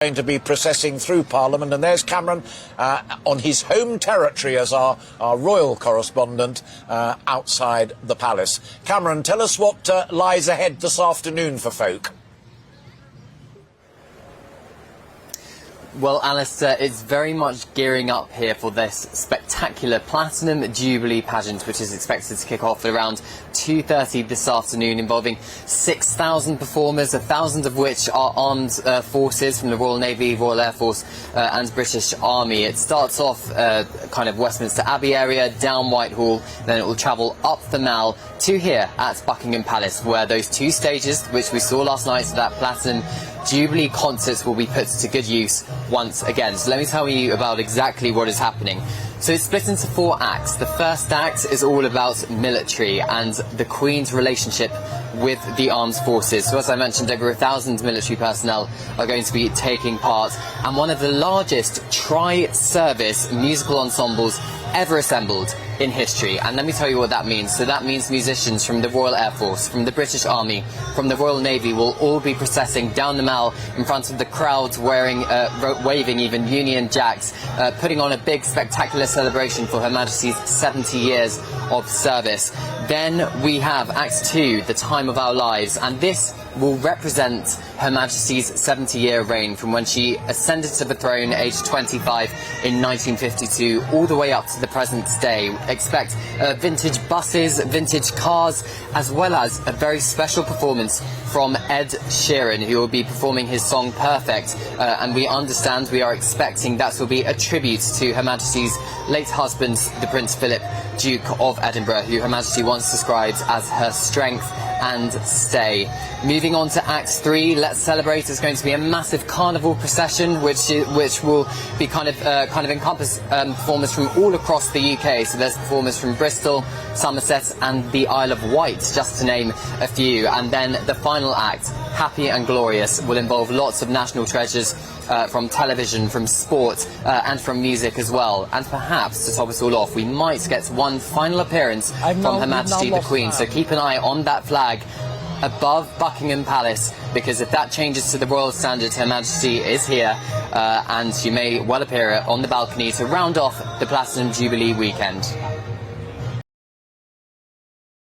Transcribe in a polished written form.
Going to be processing through Parliament, and there's Cameron on his home territory as our royal correspondent outside the palace. Cameron, tell us what lies ahead this afternoon for folk. Well, Alistair, it's very much gearing up here for this spectacular Platinum Jubilee pageant, which is expected to kick off at around 2:30 this afternoon, involving 6,000 performers, 1,000 of which are armed forces from the Royal Navy, Royal Air Force and British Army. It starts off kind of Westminster Abbey area, down Whitehall, then it will travel up the Mall to here at Buckingham Palace, where those two stages, which we saw last night, so that Platinum Jubilee concerts, will be put to good use once again. So let me tell you about exactly what is happening. So it's split into 4 acts. The first act is all about military and the Queen's relationship with the armed forces. So as I mentioned, over 1,000 military personnel are going to be taking part, and one of the largest tri-service musical ensembles ever assembled in history. And let me tell you what that means. So that means musicians from the Royal Air Force, from the British Army, from the Royal Navy will all be processing down the Mall in front of the crowd, waving even Union Jacks, putting on a big spectacular celebration for Her Majesty's 70 years of service. Then we have Act 2, The Time of Our Lives, and this will represent Her Majesty's 70-year reign from when she ascended to the throne aged 25 in 1952 all the way up to the present day. Expect vintage buses, vintage cars, as well as a very special performance from Ed Sheeran, who will be performing his song Perfect, and we are expecting that will be a tribute to Her Majesty's late husband, the Prince Philip, Duke of Edinburgh, who Her Majesty once described as her strength and stay. Moving on to Act 3, Let's Celebrate, is going to be a massive carnival procession which will be kind of encompass performers from all across the UK. So there's performers from Bristol, Somerset and the Isle of Wight, just to name a few. And then the final act, Happy and Glorious, will involve lots of national treasures from television, from sport and from music as well. And perhaps, to top us all off, we might get one final appearance from Her Majesty the Queen. So keep an eye on that flag above Buckingham Palace, because if that changes to the royal standard, Her Majesty is here and she may well appear on the balcony to round off the Platinum Jubilee weekend.